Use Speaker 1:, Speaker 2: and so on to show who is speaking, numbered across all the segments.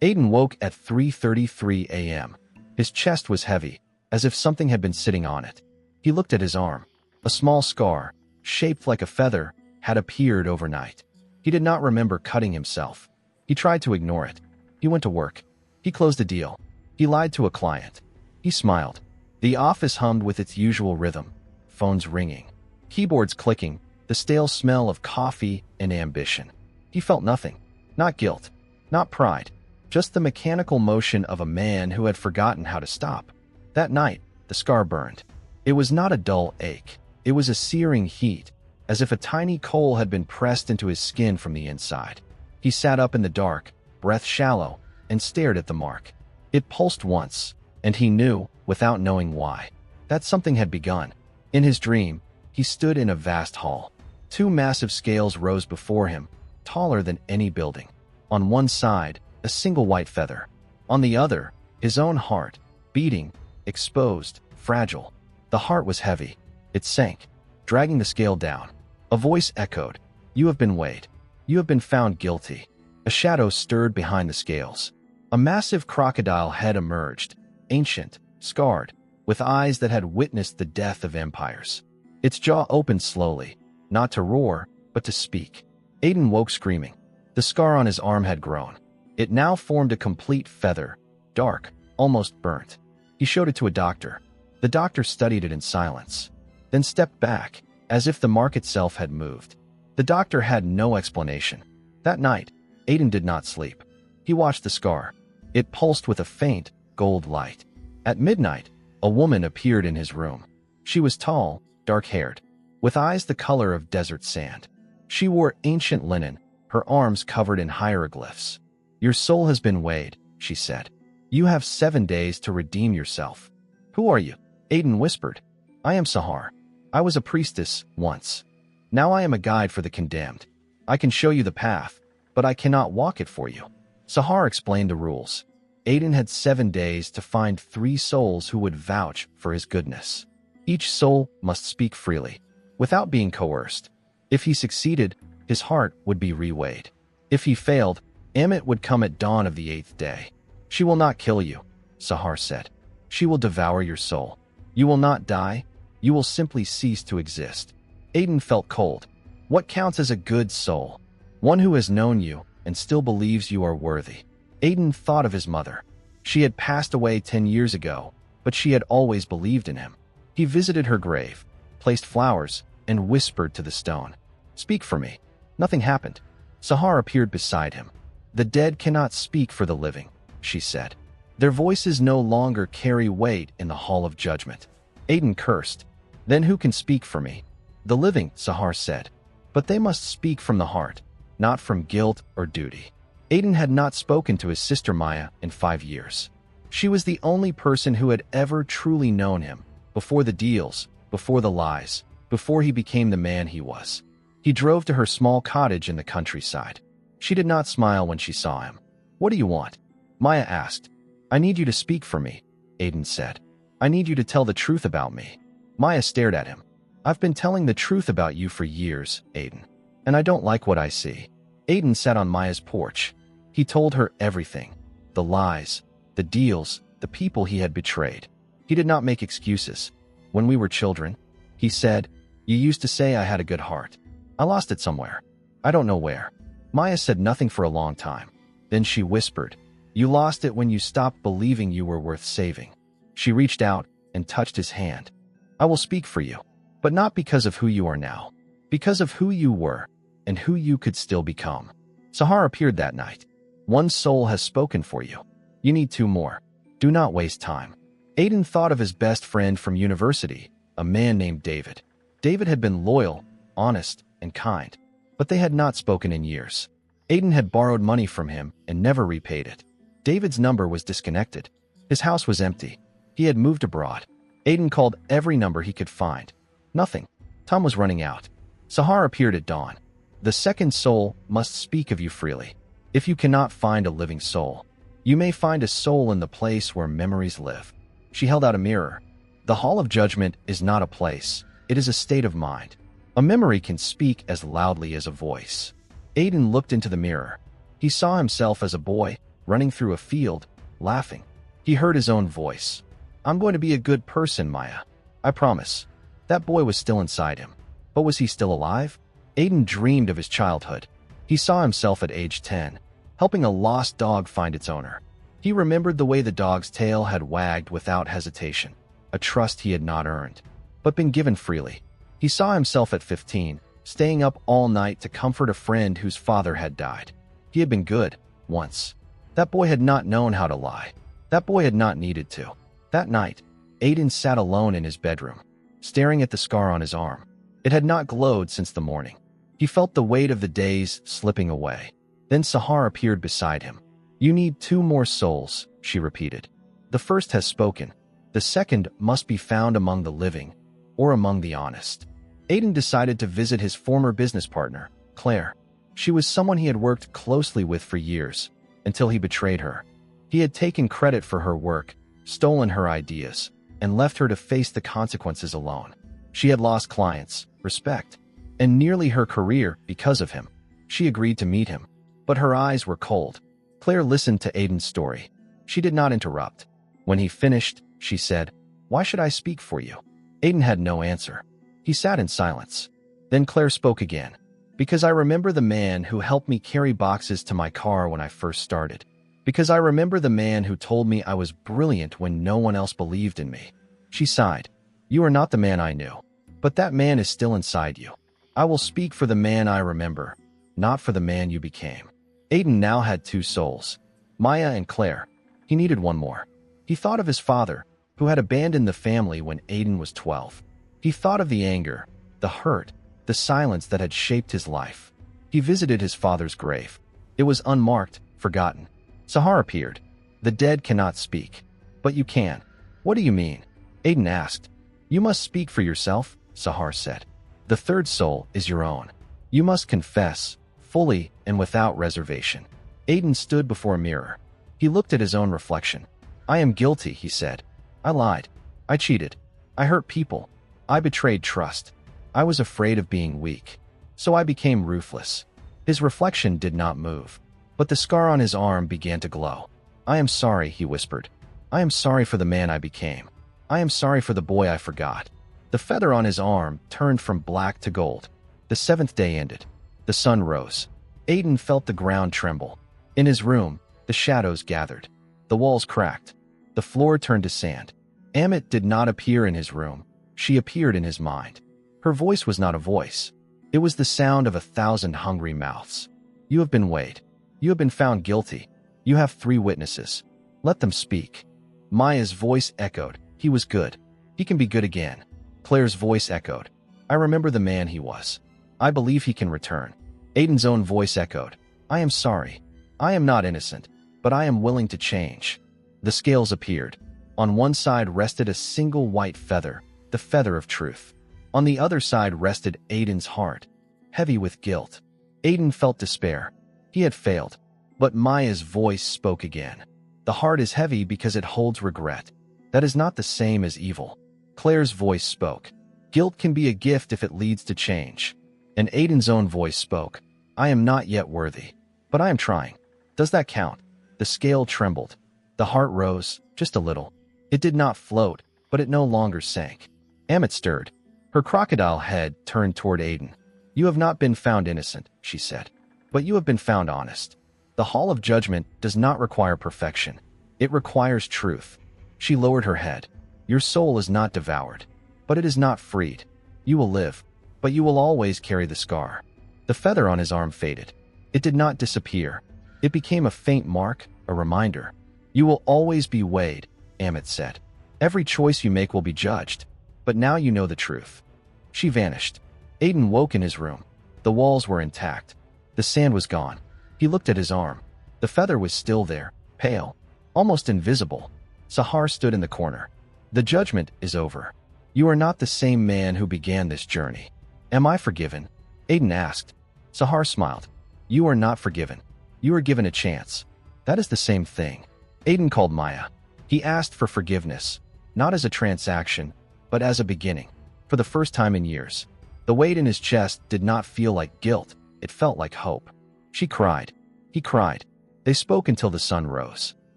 Speaker 1: Aiden woke at 3:33 a.m. His chest was heavy, as if something had been sitting on it. He looked at his arm. A small scar, shaped like a feather, had appeared overnight. He did not remember cutting himself. He tried to ignore it. He went to work. He closed a deal. He lied to a client. He smiled. The office hummed with its usual rhythm. Phones ringing. Keyboards clicking. The stale smell of coffee and ambition. He felt nothing. Not guilt. Not pride. Just the mechanical motion of a man who had forgotten how to stop. That night, the scar burned. It was not a dull ache. It was a searing heat, as if a tiny coal had been pressed into his skin from the inside. He sat up in the dark, breath shallow, and stared at the mark. It pulsed once, and he knew, without knowing why, that something had begun. In his dream, he stood in a vast hall. Two massive scales rose before him, taller than any building. On one side, a single white feather. On the other, his own heart, beating, exposed, fragile. The heart was heavy. It sank, dragging the scale down. A voice echoed, "You have been weighed. You have been found guilty." A shadow stirred behind the scales. A massive crocodile head emerged, ancient, scarred, with eyes that had witnessed the death of empires. Its jaw opened slowly, not to roar, but to speak. Aiden woke screaming. The scar on his arm had grown. It now formed a complete feather, dark, almost burnt. He showed it to a doctor. The doctor studied it in silence, then stepped back, as if the mark itself had moved. The doctor had no explanation. That night, Aiden did not sleep. He watched the scar. It pulsed with a faint, gold light. At midnight, a woman appeared in his room. She was tall, dark-haired, with eyes the color of desert sand. She wore ancient linen, her arms covered in hieroglyphs. "Your soul has been weighed," she said. "You have 7 days to redeem yourself." "Who are you?" Aiden whispered. "I am Sahar. I was a priestess once. Now I am a guide for the condemned. I can show you the path, but I cannot walk it for you." Sahar explained the rules. Aiden had 7 days to find 3 souls who would vouch for his goodness. Each soul must speak freely, without being coerced. If he succeeded, his heart would be reweighed. If he failed, Ammit would come at dawn of the 8th day. "She will not kill you," Sahar said. "She will devour your soul. You will not die. You will simply cease to exist." Aiden felt cold. What counts as a good soul? One who has known you and still believes you are worthy. Aiden thought of his mother. She had passed away 10 years ago, but she had always believed in him. He visited her grave, placed flowers, and whispered to the stone, "Speak for me." Nothing happened. Sahar appeared beside him. "The dead cannot speak for the living," she said. "Their voices no longer carry weight in the hall of judgment." Aiden cursed. "Then who can speak for me?" "The living," Sahar said. "But they must speak from the heart, not from guilt or duty." Aiden had not spoken to his sister Maya in 5 years. She was the only person who had ever truly known him, before the deals, before the lies, before he became the man he was. He drove to her small cottage in the countryside. She did not smile when she saw him. "What do you want?" Maya asked. "I need you to speak for me," Aiden said. "I need you to tell the truth about me." Maya stared at him. "I've been telling the truth about you for years, Aiden, and I don't like what I see." Aiden sat on Maya's porch. He told her everything. The lies, the deals, the people he had betrayed. He did not make excuses. "When we were children," he said, "you used to say I had a good heart. I lost it somewhere. I don't know where." Maya said nothing for a long time. Then she whispered, "You lost it when you stopped believing you were worth saving." She reached out and touched his hand. "I will speak for you, but not because of who you are now, because of who you were and who you could still become." Sahar appeared that night. "One soul has spoken for you. You need 2 more. Do not waste time." Aiden thought of his best friend from university, a man named David. David had been loyal, honest, and kind, but they had not spoken in years. Aiden had borrowed money from him and never repaid it. David's number was disconnected. His house was empty. He had moved abroad. Aiden called every number he could find. Nothing. Time was running out. Sahar appeared at dawn. "The second soul must speak of you freely. If you cannot find a living soul, you may find a soul in the place where memories live." She held out a mirror. "The Hall of Judgment is not a place. It is a state of mind. A memory can speak as loudly as a voice." Aiden looked into the mirror. He saw himself as a boy, running through a field, laughing. He heard his own voice. "I'm going to be a good person, Maya. I promise." That boy was still inside him. But was he still alive? Aiden dreamed of his childhood. He saw himself at age 10, helping a lost dog find its owner. He remembered the way the dog's tail had wagged without hesitation, a trust he had not earned, but been given freely. He saw himself at 15, staying up all night to comfort a friend whose father had died. He had been good, once. That boy had not known how to lie. That boy had not needed to. That night, Aiden sat alone in his bedroom, staring at the scar on his arm. It had not glowed since the morning. He felt the weight of the days slipping away. Then Sahar appeared beside him. "You need 2 more souls," she repeated. "The first has spoken. The second must be found among the living, or among the honest." Aiden decided to visit his former business partner, Claire. She was someone he had worked closely with for years, until he betrayed her. He had taken credit for her work, stolen her ideas, and left her to face the consequences alone. She had lost clients, respect, and nearly her career because of him. She agreed to meet him, but her eyes were cold. Claire listened to Aiden's story. She did not interrupt. When he finished, she said, "Why should I speak for you?" Aiden had no answer. He sat in silence. Then Claire spoke again. "Because I remember the man who helped me carry boxes to my car when I first started. Because I remember the man who told me I was brilliant when no one else believed in me." She sighed. "You are not the man I knew, but that man is still inside you. I will speak for the man I remember, not for the man you became." Aiden now had 2 souls, Maya and Claire. He needed one more. He thought of his father, who had abandoned the family when Aiden was 12. He thought of the anger, the hurt, the silence that had shaped his life. He visited his father's grave. It was unmarked, forgotten. Sahar appeared. "The dead cannot speak. But you can." "What do you mean?" Aiden asked. "You must speak for yourself," Sahar said. "The third soul is your own. You must confess, fully and without reservation." Aiden stood before a mirror. He looked at his own reflection. "I am guilty," he said. "I lied. I cheated. I hurt people. I betrayed trust. I was afraid of being weak. So I became ruthless." His reflection did not move, but the scar on his arm began to glow. "I am sorry," he whispered. "I am sorry for the man I became. I am sorry for the boy I forgot." The feather on his arm turned from black to gold. The 7th day ended. The sun rose. Aiden felt the ground tremble. In his room, the shadows gathered. The walls cracked. The floor turned to sand. Ammit did not appear in his room. She appeared in his mind. Her voice was not a voice. It was the sound of 1,000 hungry mouths. "You have been weighed. You have been found guilty. You have 3 witnesses. Let them speak." Maya's voice echoed. "He was good. He can be good again." Claire's voice echoed. "I remember the man he was. I believe he can return." Aiden's own voice echoed. "I am sorry. I am not innocent, but I am willing to change." The scales appeared. On one side rested a single white feather, the feather of truth. On the other side rested Aiden's heart, heavy with guilt. Aiden felt despair. He had failed. But Maya's voice spoke again. "The heart is heavy because it holds regret. That is not the same as evil." Claire's voice spoke. "Guilt can be a gift if it leads to change." And Aiden's own voice spoke. "I am not yet worthy, but I am trying. Does that count?" The scale trembled. The heart rose, just a little. It did not float, but it no longer sank. Ammit stirred. Her crocodile head turned toward Aiden. "You have not been found innocent," she said, "but you have been found honest. The hall of judgment does not require perfection. It requires truth." She lowered her head. "Your soul is not devoured, but it is not freed. You will live, but you will always carry the scar." The feather on his arm faded. It did not disappear. It became a faint mark, a reminder. "You will always be weighed," Ammit said. "Every choice you make will be judged. But now you know the truth." She vanished. Aiden woke in his room. The walls were intact. The sand was gone. He looked at his arm. The feather was still there, pale, almost invisible. Sahar stood in the corner. "The judgment is over. You are not the same man who began this journey." "Am I forgiven?" Aiden asked. Sahar smiled. "You are not forgiven. You are given a chance. That is the same thing." Aiden called Maya. He asked for forgiveness, not as a transaction, but as a beginning. For the first time in years, the weight in his chest did not feel like guilt. It felt like hope. She cried. He cried. They spoke until the sun rose.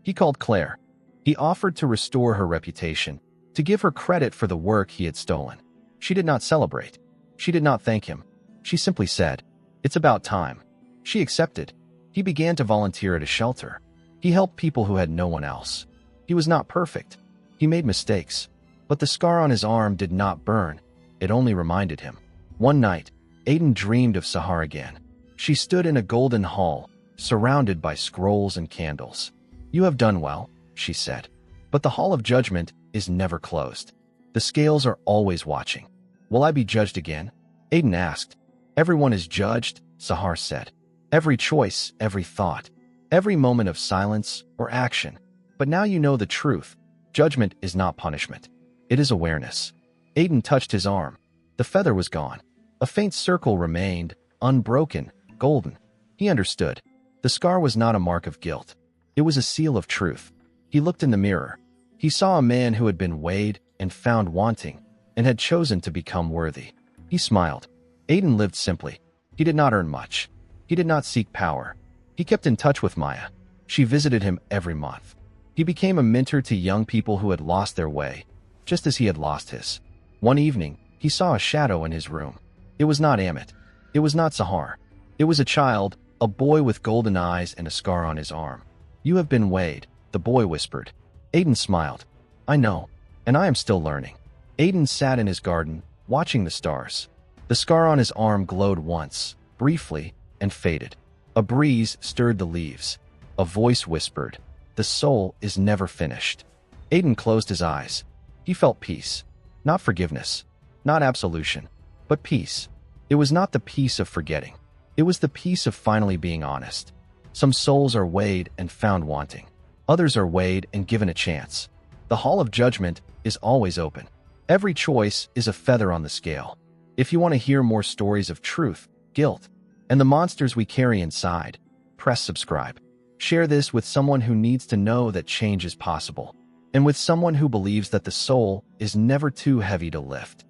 Speaker 1: He called Claire. He offered to restore her reputation, to give her credit for the work he had stolen. She did not celebrate. She did not thank him. She simply said, "It's about time." She accepted. He began to volunteer at a shelter. He helped people who had no one else. He was not perfect. He made mistakes. But the scar on his arm did not burn. It only reminded him. One night, Aiden dreamed of Sahar again. She stood in a golden hall, surrounded by scrolls and candles. "You have done well," she said. "But the hall of judgment is never closed. The scales are always watching." "Will I be judged again?" Aiden asked. "Everyone is judged," Sahar said. "Every choice, every thought, every moment of silence or action. But now you know the truth. Judgment is not punishment. It is awareness." Aiden touched his arm. The feather was gone. A faint circle remained, unbroken, golden. He understood. The scar was not a mark of guilt. It was a seal of truth. He looked in the mirror. He saw a man who had been weighed and found wanting, and had chosen to become worthy. He smiled. Aiden lived simply. He did not earn much. He did not seek power. He kept in touch with Maya. She visited him every month. He became a mentor to young people who had lost their way, just as he had lost his. One evening, he saw a shadow in his room. It was not Ammit. It was not Sahar. It was a child, a boy with golden eyes and a scar on his arm. "You have been weighed," the boy whispered. Aiden smiled. "I know, and I am still learning." Aiden sat in his garden, watching the stars. The scar on his arm glowed once, briefly, and faded. A breeze stirred the leaves. A voice whispered, "The soul is never finished." Aiden closed his eyes. He felt peace. Not forgiveness, not absolution, but peace. It was not the peace of forgetting. It was the peace of finally being honest. Some souls are weighed and found wanting. Others are weighed and given a chance. The hall of judgment is always open. Every choice is a feather on the scale. If you want to hear more stories of truth, guilt, and the monsters we carry inside, press subscribe. Share this with someone who needs to know that change is possible, and with someone who believes that the soul is never too heavy to lift.